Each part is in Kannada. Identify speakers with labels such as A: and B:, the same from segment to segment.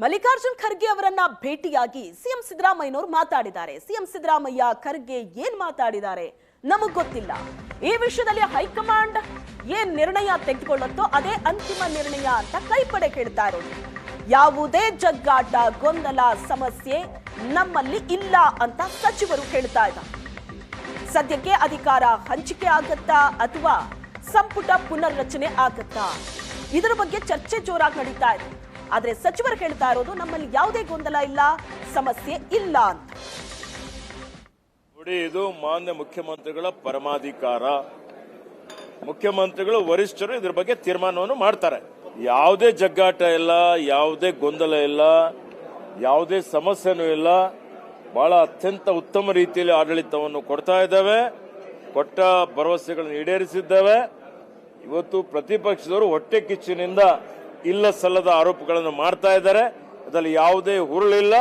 A: ಮಲ್ಲಿಕಾರ್ಜುನ್ ಖರ್ಗೆ ಅವರನ್ನ ಭೇಟಿಯಾಗಿ ಸಿಎಂ ಸಿದ್ದರಾಮಯ್ಯನವರು ಮಾತಾಡಿದ್ದಾರೆ. ಸಿಎಂ ಸಿದ್ದರಾಮಯ್ಯ ಖರ್ಗೆ ಏನ್ ಮಾತಾಡಿದ್ದಾರೆ ನಮಗ್ ಗೊತ್ತಿಲ್ಲ. ಈ ವಿಷಯದಲ್ಲಿ ಹೈಕಮಾಂಡ್ ಏನ್ ನಿರ್ಣಯ ತೆಗೆದುಕೊಳ್ಳುತ್ತೋ ಅದೇ ಅಂತಿಮ ನಿರ್ಣಯ ಅಂತ ಕೈಪಡೆ ಕೇಳ್ತಾ ಇರೋದು. ಯಾವುದೇ ಜಗ್ಗಾಟ, ಗೊಂದಲ, ಸಮಸ್ಯೆ ನಮ್ಮಲ್ಲಿ ಇಲ್ಲ ಅಂತ ಸಚಿವರು ಹೇಳ್ತಾ ಇದ್ದಾರೆ. ಸದ್ಯಕ್ಕೆ ಅಧಿಕಾರ ಹಂಚಿಕೆ ಆಗತ್ತಾ ಅಥವಾ ಸಂಪುಟ ಪುನರ್ರಚನೆ ಆಗತ್ತಾ, ಇದರ ಬಗ್ಗೆ ಚರ್ಚೆ ಜೋರಾಗಿ ನಡೀತಾ ಇದೆ. ಆದ್ರೆ ಸಚಿವರು ಹೇಳ್ತಾ ಇರೋದು ನಮ್ಮಲ್ಲಿ ಯಾವುದೇ ಗೊಂದಲ ಇಲ್ಲ, ಸಮಸ್ಯೆ ಇಲ್ಲ ಅಂತ.
B: ನೋಡಿ, ಇದು ಮಾನ್ಯ ಮುಖ್ಯಮಂತ್ರಿಗಳ ಪರಮಾಧಿಕಾರ. ಮುಖ್ಯಮಂತ್ರಿಗಳು ವರಿಷ್ಠರು ಇದ್ರ ಬಗ್ಗೆ ತೀರ್ಮಾನವನ್ನು ಮಾಡ್ತಾರೆ. ಯಾವುದೇ ಜಗ್ಗಾಟ ಇಲ್ಲ, ಯಾವುದೇ ಗೊಂದಲ ಇಲ್ಲ, ಯಾವುದೇ ಸಮಸ್ಯೆನೂ ಇಲ್ಲ. ಬಹಳ ಅತ್ಯಂತ ಉತ್ತಮ ರೀತಿಯಲ್ಲಿ ಆಡಳಿತವನ್ನು ಕೊಡ್ತಾ ಇದ್ದಾವೆ. ಕೊಟ್ಟ ಭರವಸೆಗಳನ್ನು ಈಡೇರಿಸಿದ್ದೇವೆ. ಇವತ್ತು ಪ್ರತಿಪಕ್ಷದವರು ಹೊಟ್ಟೆ ಕಿಚ್ಚಿನಿಂದ ಇಲ್ಲ ಸಲ್ಲದ ಆರೋಪಗಳನ್ನು ಮಾಡ್ತಾ ಇದ್ದಾರೆ. ಅದರಲ್ಲಿ ಯಾವುದೇ ಹುರುಳಿಲ್ಲ.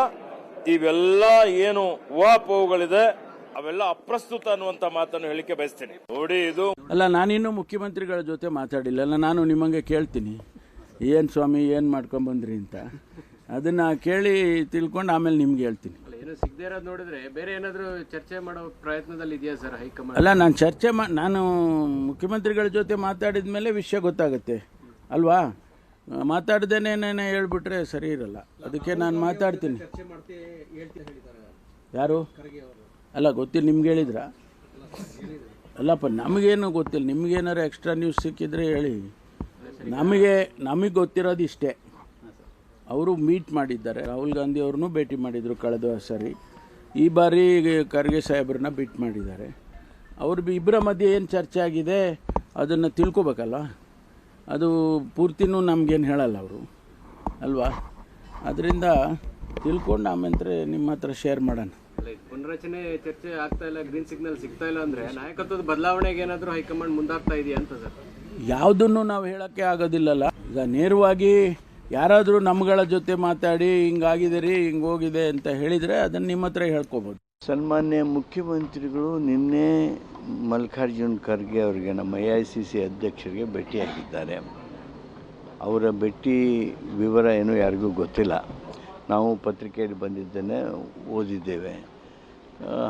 B: ಇವೆಲ್ಲ ಏನು ಊಹಾಪೋಹಗಳಿದೆ ಅವೆಲ್ಲ ಅಪ್ರಸ್ತುತ ಅನ್ನುವಂತ ಮಾತನ್ನು ಹೇಳಿಕೆ ಬಯಸ್ತೇನೆ. ನೋಡಿ, ಇದು
C: ಅಲ್ಲ, ನಾನಿನ್ನೂ ಮುಖ್ಯಮಂತ್ರಿಗಳ ಜೊತೆ ಮಾತಾಡಿಲ್ಲ. ನಾನು ನಿಮಗೆ ಕೇಳ್ತೀನಿ, ಏನು ಸ್ವಾಮಿ ಏನು ಮಾಡ್ಕೊಂಡ್ ಬಂದ್ರಿ ಅಂತ. ಅದನ್ನ ಕೇಳಿ ತಿಳ್ಕೊಂಡು ಆಮೇಲೆ ನಿಮ್ಗೆ ಹೇಳ್ತೀನಿ.
D: ಏನು ಸಿಗದೇ ಇರೋದು ನೋಡಿದ್ರೆ ಬೇರೆ ಏನಾದರೂ ಚರ್ಚೆ ಮಾಡೋ ಪ್ರಯತ್ನದಲ್ಲಿ ಇದೆಯಾ ಸರ್ ಹೈಕಮಾಂಡ್?
C: ಅಲ್ಲ, ನಾನು ಮುಖ್ಯಮಂತ್ರಿಗಳ ಜೊತೆ ಮಾತಾಡಿದ ಮೇಲೆ ವಿಷಯ ಗೊತ್ತಾಗುತ್ತೆ ಅಲ್ವಾ. ಮಾತಾಡ್ದೇನೆ ಹೇಳ್ಬಿಟ್ರೆ ಸರಿ ಇರಲ್ಲ. ಅದಕ್ಕೆ ನಾನು ಮಾತಾಡ್ತೀನಿ. ಯಾರು? ಅಲ್ಲ, ಗೊತ್ತಿಲ್ಲ. ನಿಮ್ಗೆ ಹೇಳಿದ್ರ? ಅಲ್ಲಪ್ಪ, ನಮಗೇನು ಗೊತ್ತಿಲ್ಲ. ನಿಮ್ಗೇನಾರು ಎಕ್ಸ್ಟ್ರಾ ನ್ಯೂಸ್ ಸಿಕ್ಕಿದ್ರೆ ಹೇಳಿ. ನಮಗೆ ಗೊತ್ತಿರೋದು ಇಷ್ಟೇ. ಅವರು ಮೀಟ್ ಮಾಡಿದ್ದಾರೆ. ರಾಹುಲ್ ಗಾಂಧಿ ಅವ್ರನ್ನೂ ಭೇಟಿ ಮಾಡಿದರು ಕಳೆದ ಸರಿ. ಈ ಬಾರಿ ಖರ್ಗೆ ಸಾಹೇಬ್ರನ್ನ ಭೇಟಿ ಮಾಡಿದ್ದಾರೆ. ಅವ್ರ ಇಬ್ಬರ ಮಧ್ಯೆ ಏನು ಚರ್ಚೆ ಆಗಿದೆ ಅದನ್ನು ತಿಳ್ಕೊಬೇಕಲ್ಲ. ಅದು ಪೂರ್ತಿನೂ ನಮಗೇನು ಹೇಳಲ್ಲ ಅವರು ಅಲ್ವಾ. ಅದರಿಂದ ತಿಳ್ಕೊಂಡು ಆಮೇಲೆ ನಿಮ್ಮ ಹತ್ರ ಶೇರ್ ಮಾಡೋಣ.
D: ಪುನರಚನೆ ಚರ್ಚೆ ಆಗ್ತಾ ಇಲ್ಲ, ಗ್ರೀನ್ ಸಿಗ್ನಲ್ ಸಿಗ್ತಾ ಇಲ್ಲ ಅಂದರೆ ನಾಯಕತ್ವದ ಬದಲಾವಣೆಗೆ ಏನಾದರೂ ಹೈಕಮಾಂಡ್ ಮುಂದಾಗ್ತಾ ಇದೆಯಾ ಅಂತ ಸರ್?
C: ಯಾವುದನ್ನು ನಾವು ಹೇಳೋಕ್ಕೆ ಆಗೋದಿಲ್ಲಲ್ಲ. ಈಗ ನೇರವಾಗಿ ಯಾರಾದರೂ ನಮ್ಗಳ ಜೊತೆ ಮಾತಾಡಿ ಹಿಂಗಾಗಿದೆ ರೀ, ಹಿಂಗೆ ಹೋಗಿದೆ ಅಂತ ಹೇಳಿದರೆ ಅದನ್ನು ನಿಮ್ಮ ಹತ್ರ ಹೇಳ್ಕೊಬೋದು.
E: ಸನ್ಮಾನ್ಯ ಮುಖ್ಯಮಂತ್ರಿಗಳು ನಿನ್ನೆ ಮಲ್ಲಿಕಾರ್ಜುನ್ ಖರ್ಗೆ ಅವರಿಗೆ, ನಮ್ಮ AICC ಅಧ್ಯಕ್ಷರಿಗೆ ಭೇಟಿಯಾಗಿದ್ದಾರೆ. ಅವರ ಭೇಟಿ ವಿವರ ಏನು ಯಾರಿಗೂ ಗೊತ್ತಿಲ್ಲ. ನಾವು ಪತ್ರಿಕೆಯಲ್ಲಿ ಬಂದಿದ್ದನ್ನೇ ಓದಿದ್ದೇವೆ.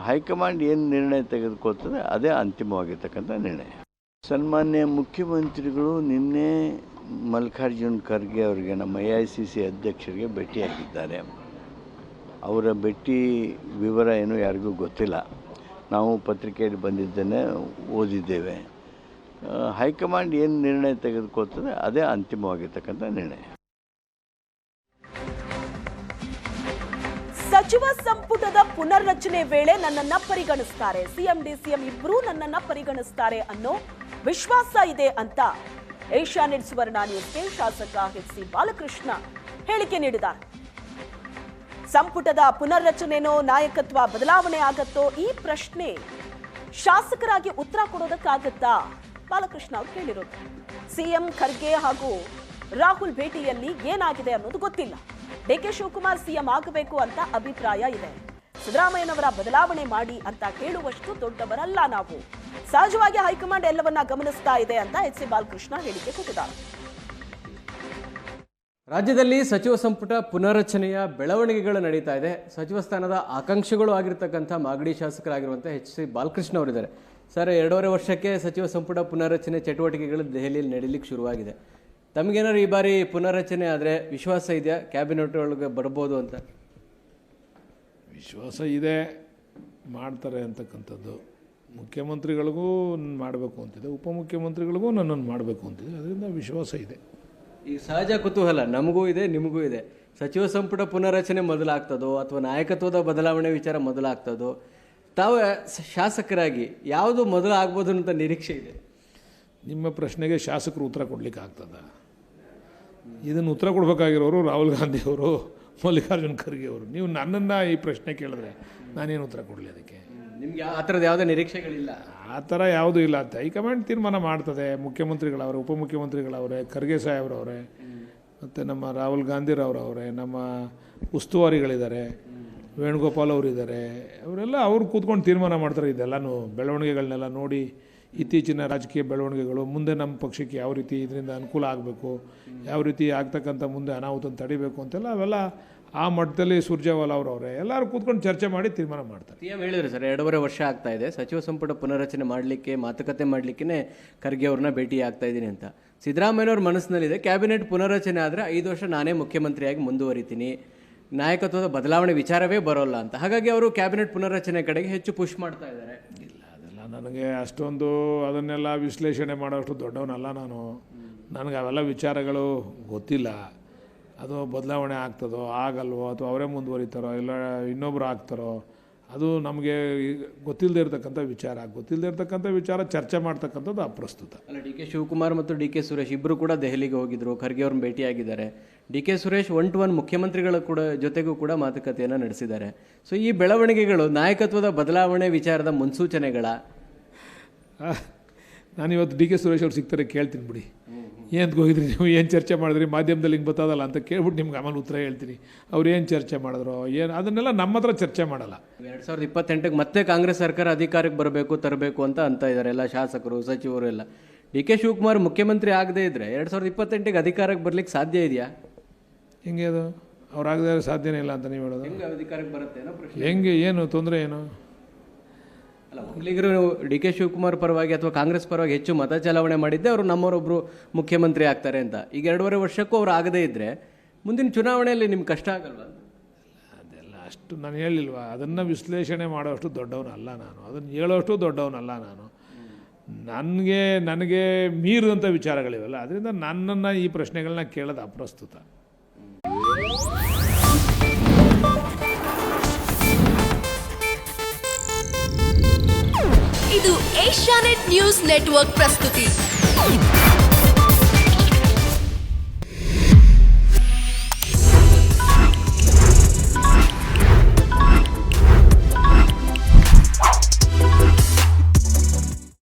E: ಹೈಕಮಾಂಡ್ ಏನು ನಿರ್ಣಯ ತೆಗೆದುಕೊಳ್ತದೆ ಅದೇ ಅಂತಿಮವಾಗಿರ್ತಕ್ಕಂಥ ನಿರ್ಣಯ. ಸನ್ಮಾನ್ಯ ಮುಖ್ಯಮಂತ್ರಿಗಳು ನಿನ್ನೆ ಮಲ್ಲಿಕಾರ್ಜುನ್ ಖರ್ಗೆ ಅವರಿಗೆ, ನಮ್ಮ AICC ಅಧ್ಯಕ್ಷರಿಗೆ ಭೇಟಿಯಾಗಿದ್ದಾರೆ. ಅವರ ಭೇಟಿ ವಿವರ ಏನು ಯಾರಿಗೂ ಗೊತ್ತಿಲ್ಲ. ನಾವು ಪತ್ರಿಕೆಯಲ್ಲಿ ಬಂದಿದ್ದನ್ನೇ ಓದಿದ್ದೇವೆ. ಹೈಕಮಾಂಡ್ ಏನು ನಿರ್ಣಯ ತೆಗೆದುಕೊಳ್ತದೆ ಅದೇ ಅಂತಿಮವಾಗಿರ್ತಕ್ಕಂಥ ನಿರ್ಣಯ.
A: ಸಚಿವ ಸಂಪುಟದ ಪುನರ್ರಚನೆ ವೇಳೆ ನನ್ನನ್ನ ಪರಿಗಣಿಸ್ತಾರೆ, CM DCM ಇಬ್ಬರೂ ನನ್ನನ್ನ ಪರಿಗಣಿಸ್ತಾರೆ ಅನ್ನೋ ವಿಶ್ವಾಸ ಇದೆ ಅಂತ ಏಷ್ಯಾನೆಟ್ ಸುವರ್ಣ ನ್ಯೂಸ್ಗೆ ಶಾಸಕ HC ಬಾಲಕೃಷ್ಣ ಹೇಳಿಕೆ ನೀಡಿದ್ದಾರೆ. ಸಂಪುಟದ ಪುನರ್ರಚನೆನೋ ನಾಯಕತ್ವ ಬದಲಾವಣೆ ಆಗತ್ತೋ ಈ ಪ್ರಶ್ನೆ ಶಾಸಕರಾಗಿ ಉತ್ತರ ಕೊಡೋದಕ್ಕಾಗತ್ತಾ? ಬಾಲಕೃಷ್ಣ ಅವರು ಕೇಳಿರೋದು. CM ಖರ್ಗೆ ಹಾಗೂ ರಾಹುಲ್ ಭೇಟಿಯಲ್ಲಿ ಏನಾಗಿದೆ ಅನ್ನೋದು ಗೊತ್ತಿಲ್ಲ. DK ಶಿವಕುಮಾರ್ CM ಆಗಬೇಕು ಅಂತ ಅಭಿಪ್ರಾಯ ಇದೆ. ಸಿದ್ದರಾಮಯ್ಯನವರ ಬದಲಾವಣೆ ಮಾಡಿ ಅಂತ ಕೇಳುವಷ್ಟು ದೊಡ್ಡವರಲ್ಲ ನಾವು. ಸಹಜವಾಗಿ ಹೈಕಮಾಂಡ್ ಎಲ್ಲವನ್ನ ಗಮನಿಸ್ತಾ ಇದೆ ಅಂತ HC ಬಾಲಕೃಷ್ಣ ಹೇಳಿಕೆ ಕೊಟ್ಟಿದ್ದಾರೆ.
D: ರಾಜ್ಯದಲ್ಲಿ ಸಚಿವ ಸಂಪುಟ ಪುನರ್ರಚನೆಯ ಬೆಳವಣಿಗೆಗಳು ನಡೀತಾ ಇದೆ. ಸಚಿವ ಸ್ಥಾನದ ಆಕಾಂಕ್ಷಿಗಳು ಆಗಿರ್ತಕ್ಕಂಥ ಮಾಗಡಿ ಶಾಸಕರಾಗಿರುವಂಥ HC ಬಾಲಕೃಷ್ಣ ಅವರಿದ್ದಾರೆ. ಸರ್, 2.5 ವರ್ಷಕ್ಕೆ ಸಚಿವ ಸಂಪುಟ ಪುನರ್ರಚನೆ ಚಟುವಟಿಕೆಗಳು ದೆಹಲಿಯಲ್ಲಿ ನಡೀಲಿಕ್ಕೆ ಶುರುವಾಗಿದೆ. ತಮಗೇನಾದ್ರು ಈ ಬಾರಿ ಪುನರ್ರಚನೆ ಆದರೆ ವಿಶ್ವಾಸ ಇದೆಯಾ ಕ್ಯಾಬಿನೆಟ್ ಒಳಗೆ ಬರ್ಬೋದು ಅಂತ?
F: ವಿಶ್ವಾಸ ಇದೆ, ಮಾಡ್ತಾರೆ ಅಂತಕ್ಕಂಥದ್ದು. ಮುಖ್ಯಮಂತ್ರಿಗಳಿಗೂ ಮಾಡಬೇಕು ಅಂತಿದೆ, ಉಪಮುಖ್ಯಮಂತ್ರಿಗಳಿಗೂ ನನ್ನನ್ನು ಮಾಡಬೇಕು ಅಂತಿದೆ. ಅದರಿಂದ ವಿಶ್ವಾಸ ಇದೆ.
D: ಈ ಸಹಜ ಕುತೂಹಲ ನಮಗೂ ಇದೆ, ನಿಮಗೂ ಇದೆ. ಸಚಿವ ಸಂಪುಟ ಪುನರ್ರಚನೆ ಮೊದಲಾಗ್ತದೋ ಅಥವಾ ನಾಯಕತ್ವದ ಬದಲಾವಣೆ ವಿಚಾರ ಮೊದಲಾಗ್ತದೋ? ತಾವು ಶಾಸಕರಾಗಿ ಯಾವುದು ಮೊದಲು ಆಗ್ಬೋದು ಅಂತ ನಿರೀಕ್ಷೆ ಇದೆ?
F: ನಿಮ್ಮ ಪ್ರಶ್ನೆಗೆ ಶಾಸಕರು ಉತ್ತರ ಕೊಡಲಿಕ್ಕೆ ಆಗ್ತದ? ಇದನ್ನು ಉತ್ತರ ಕೊಡಬೇಕಾಗಿರೋರು ರಾಹುಲ್ ಗಾಂಧಿ ಅವರು, ಮಲ್ಲಿಕಾರ್ಜುನ್ ಖರ್ಗೆ ಅವರು. ನೀವು ನನ್ನನ್ನು ಈ ಪ್ರಶ್ನೆ ಕೇಳಿದ್ರೆ ನಾನೇನು ಉತ್ತರ ಕೊಡಲಿ ಅದಕ್ಕೆ?
D: ನಿಮ್ಗೆ ಆ ಥರದ ಯಾವುದೇ ನಿರೀಕ್ಷೆಗಳಿಲ್ಲ?
F: ಆ ಥರ ಯಾವುದೂ ಇಲ್ಲ ಅಂತ ಹೈಕಮಾಂಡ್ ತೀರ್ಮಾನ ಮಾಡ್ತದೆ. ಮುಖ್ಯಮಂತ್ರಿಗಳವರೇ, ಉಪಮುಖ್ಯಮಂತ್ರಿಗಳವರೇ, ಖರ್ಗೆ ಸಾಹೇಬ್ರವರೇ, ಮತ್ತು ನಮ್ಮ ರಾಹುಲ್ ಗಾಂಧಿರವರವರೇ, ನಮ್ಮ ಉಸ್ತುವಾರಿಗಳಿದ್ದಾರೆ, ವೇಣುಗೋಪಾಲ್ ಅವರಿದ್ದಾರೆ. ಅವರೆಲ್ಲ ಅವ್ರು ಕೂತ್ಕೊಂಡು ತೀರ್ಮಾನ ಮಾಡ್ತಾರೆ. ಇದೆಲ್ಲನೂ ಬೆಳವಣಿಗೆಗಳನ್ನೆಲ್ಲ ನೋಡಿ ಇತ್ತೀಚಿನ ರಾಜಕೀಯ ಬೆಳವಣಿಗೆಗಳು ಮುಂದೆ ನಮ್ಮ ಪಕ್ಷಕ್ಕೆ ಯಾವ ರೀತಿ ಇದರಿಂದ ಅನುಕೂಲ ಆಗಬೇಕು, ಯಾವ ರೀತಿ ಆಗ್ತಕ್ಕಂಥ ಮುಂದೆ ಅನಾಹುತನ ತಡಿಬೇಕು ಅಂತೆಲ್ಲ ಅವೆಲ್ಲ ಆ ಮಟ್ಟದಲ್ಲಿ ಸುರ್ಜೇವಾಲಾ ಅವರವರೇ ಎಲ್ಲರೂ ಕೂತ್ಕೊಂಡು ಚರ್ಚೆ ಮಾಡಿ ತೀರ್ಮಾನ ಮಾಡ್ತಾರೆ.
D: CM ಹೇಳಿದ್ರು ಸರ್ 2.5 ವರ್ಷ ಆಗ್ತಾ ಇದೆ, ಸಚಿವ ಸಂಪುಟ ಪುನರ್ರಚನೆ ಮಾಡಲಿಕ್ಕೆ ಮಾತುಕತೆ ಮಾಡಲಿಕ್ಕೆ ಖರ್ಗೆ ಅವ್ರನ್ನ ಭೇಟಿ ಆಗ್ತಾ ಇದ್ದೀನಿ ಅಂತ. ಸಿದ್ದರಾಮಯ್ಯವ್ರ ಮನಸ್ಸಿನಲ್ಲಿದೆ ಕ್ಯಾಬಿನೆಟ್ ಪುನರ್ರಚನೆ ಆದರೆ 5 ವರ್ಷ ನಾನೇ ಮುಖ್ಯಮಂತ್ರಿಯಾಗಿ ಮುಂದುವರಿತೀನಿ, ನಾಯಕತ್ವದ ಬದಲಾವಣೆ ವಿಚಾರವೇ ಬರೋಲ್ಲ ಅಂತ. ಹಾಗಾಗಿ ಅವರು ಕ್ಯಾಬಿನೆಟ್ ಪುನರ್ರಚನೆ ಕಡೆಗೆ ಹೆಚ್ಚು ಪುಷ್ ಮಾಡ್ತಾ ಇದ್ದಾರೆ.
F: ಇಲ್ಲ, ಅದೆಲ್ಲ ನನಗೆ ಅಷ್ಟೊಂದು ಅದನ್ನೆಲ್ಲ ವಿಶ್ಲೇಷಣೆ ಮಾಡೋಷ್ಟು ದೊಡ್ಡವನಲ್ಲ ನಾನು. ನನಗೆ ಅವೆಲ್ಲ ವಿಚಾರಗಳು ಗೊತ್ತಿಲ್ಲ. ಅದು ಬದಲಾವಣೆ ಆಗ್ತದೋ ಆಗಲ್ವೋ, ಅಥವಾ ಅವರೇ ಮುಂದುವರಿತಾರೋ ಇಲ್ಲ ಇನ್ನೊಬ್ಬರು ಆಗ್ತಾರೋ, ಅದು ನಮಗೆ ಗೊತ್ತಿಲ್ಲದೆ ಇರತಕ್ಕಂಥ ವಿಚಾರ ಚರ್ಚೆ ಮಾಡ್ತಕ್ಕಂಥದ್ದು ಅಪ್ರಸ್ತುತ.
D: ಅಲ್ಲ, DK ಶಿವಕುಮಾರ್ ಮತ್ತು DK ಸುರೇಶ್ ಇಬ್ಬರು ಕೂಡ ದೆಹಲಿಗೆ ಹೋಗಿದ್ರು, ಖರ್ಗೆ ಅವ್ರನ್ನ ಭೇಟಿಯಾಗಿದ್ದಾರೆ. DK ಸುರೇಶ್ 1-to-1 ಮುಖ್ಯಮಂತ್ರಿಗಳ ಜೊತೆಗೂ ಕೂಡ ಮಾತುಕತೆಯನ್ನು ನಡೆಸಿದ್ದಾರೆ. ಸೊ ಈ ಬೆಳವಣಿಗೆಗಳು ನಾಯಕತ್ವದ ಬದಲಾವಣೆ ವಿಚಾರದ ಮುನ್ಸೂಚನೆಗಳ?
F: ನಾನಿವತ್ತು DK ಸುರೇಶ್ ಅವ್ರು ಸಿಗ್ತಾರೆ, ಕೇಳ್ತೀನಿ ಬಿಡಿ. ಏನಕ್ಕೆ ಹೋಗಿದ್ರಿ ನೀವು, ಏನು ಚರ್ಚೆ ಮಾಡಿದ್ರಿ, ಮಾಧ್ಯಮದಲ್ಲಿ ಹಿಂಗೆ ಬರ್ತದಲ್ಲ ಅಂತ ಕೇಳ್ಬಿಟ್ಟು ನಿಮ್ಗೆ ಆಮೇಲೆ ಉತ್ತರ ಹೇಳ್ತೀನಿ. ಅವ್ರು ಏನು ಚರ್ಚೆ ಮಾಡಿದ್ರು ಏನು ಅದನ್ನೆಲ್ಲ ನಮ್ಮ ಹತ್ರ ಚರ್ಚೆ ಮಾಡಲ್ಲ.
D: 2028ಕ್ಕೆ ಮತ್ತೆ ಕಾಂಗ್ರೆಸ್ ಸರ್ಕಾರ ಅಧಿಕಾರಕ್ಕೆ ತರಬೇಕು ಅಂತ ಇದ್ದಾರೆ ಎಲ್ಲ ಶಾಸಕರು, ಸಚಿವರು ಎಲ್ಲ. DK ಶಿವಕುಮಾರ್ ಮುಖ್ಯಮಂತ್ರಿ ಆಗದೇ ಇದ್ರೆ 2028ಕ್ಕೆ ಅಧಿಕಾರಕ್ಕೆ ಬರ್ಲಿಕ್ಕೆ ಸಾಧ್ಯ ಇದೆಯಾ?
F: ಹೆಂಗೆ ಅದು ಅವ್ರಾಗದೇ ಸಾಧ್ಯನೇ ಇಲ್ಲ ಅಂತ ನೀವು ಹೇಳೋದು?
D: ಹೆಂಗೆ ಅಧಿಕಾರಕ್ಕೆ ಬರುತ್ತೆ ಅನ್ನೋ ಪ್ರಶ್ನೆ.
F: ಹೆಂಗೆ, ಏನು ತೊಂದರೆ ಏನು?
D: ಅಲ್ಲ, ಒಕ್ಕಲಿಗರು DK ಶಿವಕುಮಾರ್ ಪರವಾಗಿ ಅಥವಾ ಕಾಂಗ್ರೆಸ್ ಪರವಾಗಿ ಹೆಚ್ಚು ಮತ ಚಲಾವಣೆ ಮಾಡಿದ್ದೆ ಅವರು ನಮ್ಮವರೊಬ್ಬರು ಮುಖ್ಯಮಂತ್ರಿ ಆಗ್ತಾರೆ ಅಂತ. ಈಗ 2.5 ವರ್ಷಕ್ಕೂ ಅವ್ರು ಆಗದೇ ಇದ್ದರೆ ಮುಂದಿನ ಚುನಾವಣೆಯಲ್ಲಿ ನಿಮ್ಗೆ ಕಷ್ಟ ಆಗಲ್ವಾ?
F: ಅದೆಲ್ಲ ಅಷ್ಟು ನಾನು ಹೇಳಿಲ್ವಾ, ಅದನ್ನು ವಿಶ್ಲೇಷಣೆ ಮಾಡೋಷ್ಟು ದೊಡ್ಡವನಲ್ಲ ನಾನು, ಅದನ್ನು ಹೇಳೋಷ್ಟು ದೊಡ್ಡವನಲ್ಲ ನಾನು. ನನಗೆ ಮೀರಿದಂಥ ವಿಚಾರಗಳಿವೆಲ್ಲ, ಅದರಿಂದ ನನ್ನನ್ನು ಈ ಪ್ರಶ್ನೆಗಳನ್ನ ಕೇಳೋದು ಅಪ್ರಸ್ತುತ.
G: ಇದು ಏಷ್ಯಾನೆಟ್ ನ್ಯೂಸ್ ನೆಟ್ವರ್ಕ್ ಪ್ರಸ್ತುತಿ.